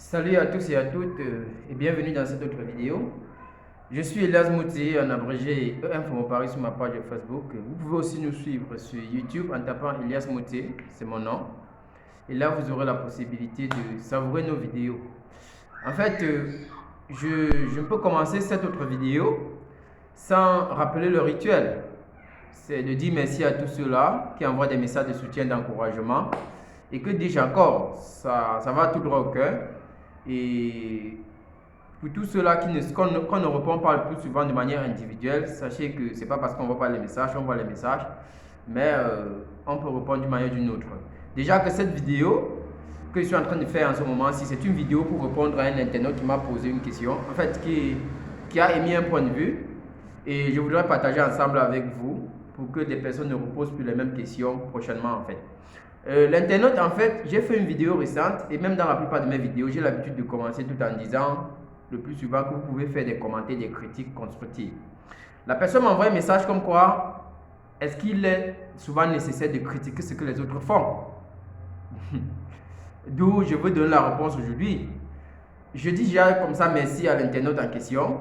Salut à tous et à toutes et bienvenue dans cette autre vidéo. Je suis Elias Mouté, en abrégé EM Paris sur ma page Facebook. Vous pouvez aussi nous suivre sur YouTube en tapant Elias Mouté, c'est mon nom. Et là, vous aurez la possibilité de savourer nos vidéos. En fait, je peux commencer cette autre vidéo sans rappeler le rituel. C'est de dire merci à tous ceux-là qui envoient des messages de soutien, d'encouragement. Et que dis-je encore, ça va tout droit au cœur. Et pour tous ceux-là qu'on ne répond pas le plus souvent de manière individuelle, sachez que ce n'est pas parce qu'on ne voit pas les messages, on voit les messages, mais on peut répondre d'une manière ou d'une autre. Déjà que cette vidéo que je suis en train de faire en ce moment-ci, c'est une vidéo pour répondre à un internaute qui m'a posé une question, en fait qui a émis un point de vue, et je voudrais partager ensemble avec vous pour que des personnes ne reposent plus les mêmes questions prochainement en fait. L'internaute, en fait, j'ai fait une vidéo récente et même dans la plupart de mes vidéos, j'ai l'habitude de commencer tout en disant le plus souvent que vous pouvez faire des commentaires, des critiques constructives. La personne m'envoie un message comme quoi est-ce qu'il est souvent nécessaire de critiquer ce que les autres font? D'où je veux donner la réponse aujourd'hui. Je dis déjà comme ça merci à l'internaute en question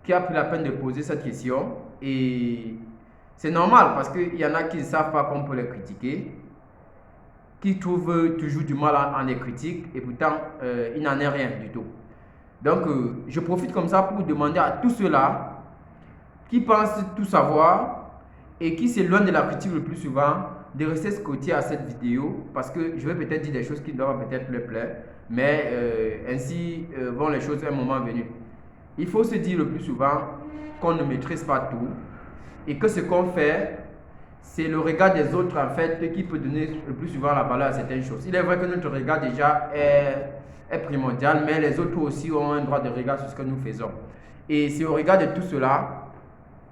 qui a pris la peine de poser cette question et c'est normal parce qu'il y en a qui ne savent pas qu'on peut les critiquer, qui trouve toujours du mal en les critiques et pourtant il n'en est rien du tout. Donc je profite comme ça pour demander à tous ceux-là qui pensent tout savoir et qui s'éloignent de la critique le plus souvent de rester scotché à cette vidéo parce que je vais peut-être dire des choses qui doivent peut-être leur plaire, mais ainsi vont les choses à un moment venu. Il faut se dire le plus souvent qu'on ne maîtrise pas tout et que ce qu'on fait, c'est le regard des autres en fait qui peut donner le plus souvent la valeur à certaines choses. Il est vrai que notre regard déjà est primordial, mais les autres aussi ont un droit de regard sur ce que nous faisons. Et c'est au regard de tout cela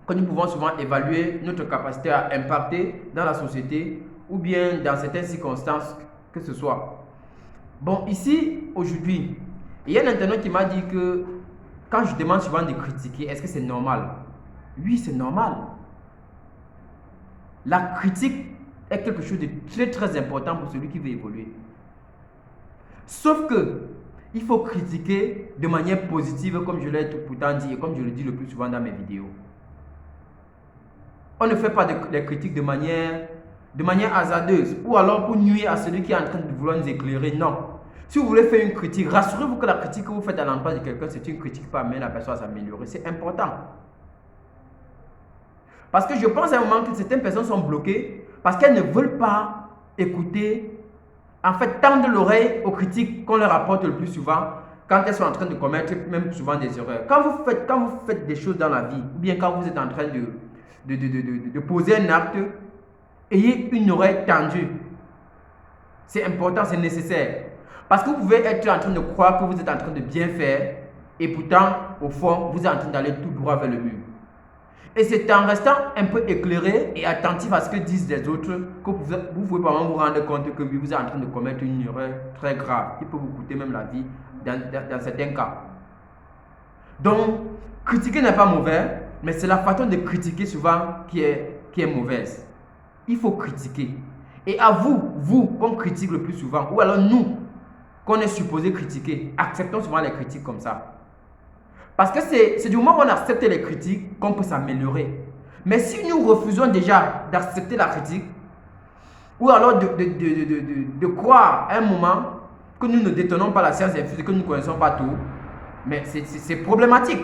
que nous pouvons souvent évaluer notre capacité à impacter dans la société ou bien dans certaines circonstances que ce soit. Bon, ici, aujourd'hui, il y a un internaute qui m'a dit que quand je demande souvent de critiquer, est-ce que c'est normal? Oui, c'est normal. La critique est quelque chose de très très important pour celui qui veut évoluer. Sauf que il faut critiquer de manière positive comme je l'ai pourtant dit et comme je le dis le plus souvent dans mes vidéos. On ne fait pas des critiques de manière hasardeuse ou alors pour nuire à celui qui est en train de vouloir nous éclairer. Non. Si vous voulez faire une critique, rassurez-vous que la critique que vous faites à l'endroit de quelqu'un, c'est une critique pour amener la personne à s'améliorer. C'est important. Parce que je pense à un moment que certaines personnes sont bloquées parce qu'elles ne veulent pas écouter, en fait, tendre l'oreille aux critiques qu'on leur apporte le plus souvent quand elles sont en train de commettre même souvent des erreurs. Quand vous faites des choses dans la vie, ou bien quand vous êtes en train de poser un acte, ayez une oreille tendue. C'est important, c'est nécessaire. Parce que vous pouvez être en train de croire que vous êtes en train de bien faire et pourtant, au fond, vous êtes en train d'aller tout droit vers le mur. Et c'est en restant un peu éclairé et attentif à ce que disent les autres que vous pouvez pas vous rendre compte que vous êtes en train de commettre une erreur très grave qui peut vous coûter même la vie dans certains cas. Donc, critiquer n'est pas mauvais, mais c'est la façon de critiquer souvent qui est mauvaise. Il faut critiquer. Et à vous qu'on critique le plus souvent, ou alors nous qu'on est supposé critiquer, acceptons souvent les critiques comme ça. Parce que c'est du moment où on accepte les critiques qu'on peut s'améliorer. Mais si nous refusons déjà d'accepter la critique, ou alors de croire à un moment que nous ne détenons pas la science infuse et que nous ne connaissons pas tout, mais c'est problématique.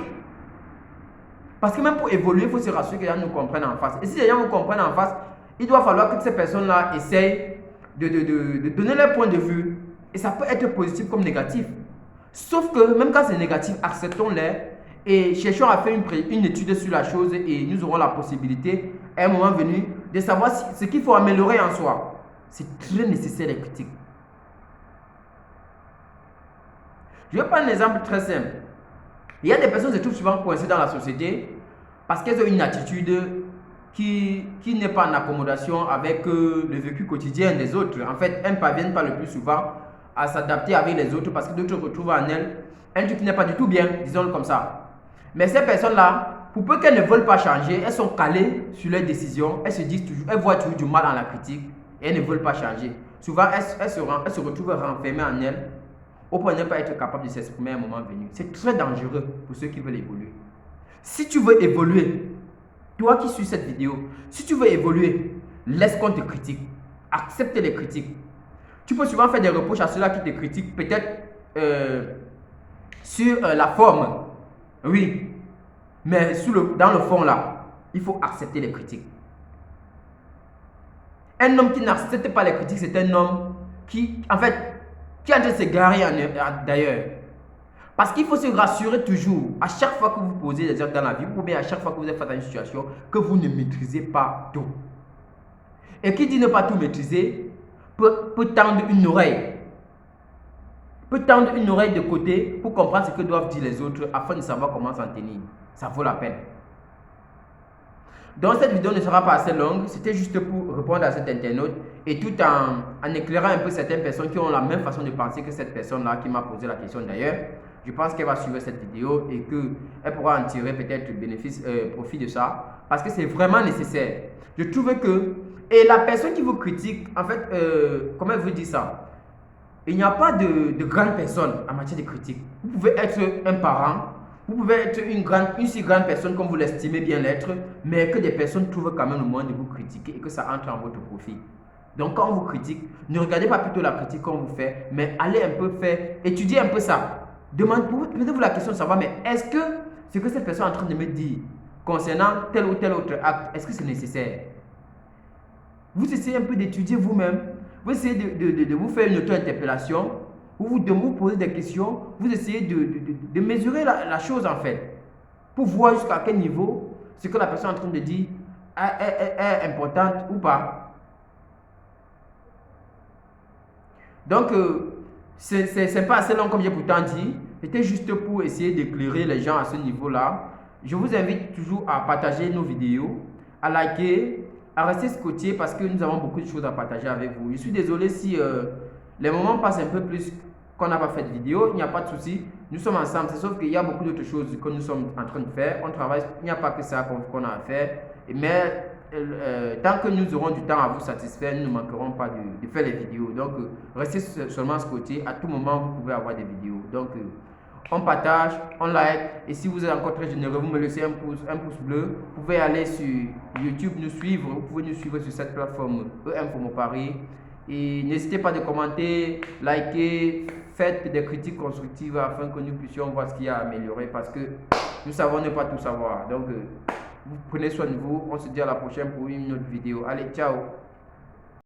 Parce que même pour évoluer, il faut se rassurer que les gens nous comprennent en face. Et si les gens nous comprennent en face, il doit falloir que ces personnes-là essayent de donner leur point de vue. Et ça peut être positif comme négatif. Sauf que même quand c'est négatif, acceptons-les et cherchons à faire une étude sur la chose et nous aurons la possibilité, à un moment venu, de savoir ce qu'il faut améliorer en soi. C'est très nécessaire les critiques. Je vais prendre un exemple très simple. Il y a des personnes qui se trouvent souvent coincées dans la société parce qu'elles ont une attitude qui n'est pas en accommodation avec le vécu quotidien des autres. En fait, elles ne parviennent pas le plus souvent à s'adapter avec les autres parce que d'autres retrouvent en elles un truc qui n'est pas du tout bien, disons-le comme ça. Mais ces personnes-là, pour peu qu'elles ne veulent pas changer, elles sont calées sur leurs décisions, elles se disent toujours, elles voient toujours du mal dans la critique et elles ne veulent pas changer. Souvent, elles se retrouvent renfermées en elles au point de ne pas être capable de s'exprimer à un moment venu. C'est très dangereux pour ceux qui veulent évoluer. Si tu veux évoluer, toi qui suis cette vidéo, si tu veux évoluer, laisse qu'on te critique. Accepte les critiques. Tu peux souvent faire des reproches à ceux-là qui te critiquent, peut-être sur la forme. Oui, mais dans le fond là, il faut accepter les critiques. Un homme qui n'accepte pas les critiques, c'est un homme qui, en fait, qui est en train de se garer d'ailleurs. Parce qu'il faut se rassurer toujours, à chaque fois que vous posez des actes dans la vie, ou bien à chaque fois que vous êtes face à une situation, que vous ne maîtrisez pas tout. Et qui dit ne pas tout maîtriser, peut tendre une oreille. Peut tendre une oreille de côté pour comprendre ce que doivent dire les autres afin de savoir comment s'en tenir. Ça vaut la peine. Donc cette vidéo ne sera pas assez longue, c'était juste pour répondre à cet internaute et tout en éclairant un peu certaines personnes qui ont la même façon de penser que cette personne-là qui m'a posé la question d'ailleurs. Je pense qu'elle va suivre cette vidéo et qu'elle pourra en tirer peut-être profit de ça parce que c'est vraiment nécessaire. Je trouve que, et la personne qui vous critique, en fait, comment elle vous dit ça? Il n'y a pas de grande personne en matière de critique. Vous pouvez être un parent, vous pouvez être une si grande personne comme vous l'estimez bien l'être, mais que des personnes trouvent quand même le moyen de vous critiquer et que ça entre en votre profit. Donc quand on vous critique, ne regardez pas plutôt la critique qu'on vous fait, mais allez un peu faire, étudiez un peu ça. Posez-vous la question de savoir, mais est-ce que ce que cette personne est en train de me dire concernant tel ou tel autre acte, est-ce que c'est nécessaire? Vous essayez un peu d'étudier vous-même, vous essayez de vous faire une auto-interpellation, vous posez des questions, vous essayez de mesurer la chose en fait, pour voir jusqu'à quel niveau ce que la personne est en train de dire est importante ou pas. Donc, c'est pas assez long comme j'ai pourtant dit, c'était juste pour essayer d'éclairer les gens à ce niveau-là. Je vous invite toujours à partager nos vidéos, à liker, à rester scotché parce que nous avons beaucoup de choses à partager avec vous. Je suis désolé si les moments passent un peu plus qu'on n'a pas fait de vidéo, il n'y a pas de souci. Nous sommes ensemble, c'est sauf qu'il y a beaucoup d'autres choses que nous sommes en train de faire. On travaille, il n'y a pas que ça qu'on a à faire. Mais tant que nous aurons du temps à vous satisfaire, nous ne manquerons pas de faire les vidéos. Donc, restez seulement scotché. À tout moment, vous pouvez avoir des vidéos. Donc, on partage, on like. Et si vous êtes encore très généreux, vous me laissez un pouce bleu. Vous pouvez aller sur YouTube nous suivre. Vous pouvez nous suivre sur cette plateforme Info Mon Paris. Et n'hésitez pas de commenter, liker, faites des critiques constructives afin que nous puissions voir ce qu'il y a à améliorer parce que nous savons ne pas tout savoir. Donc, vous prenez soin de vous. On se dit à la prochaine pour une autre vidéo. Allez, ciao!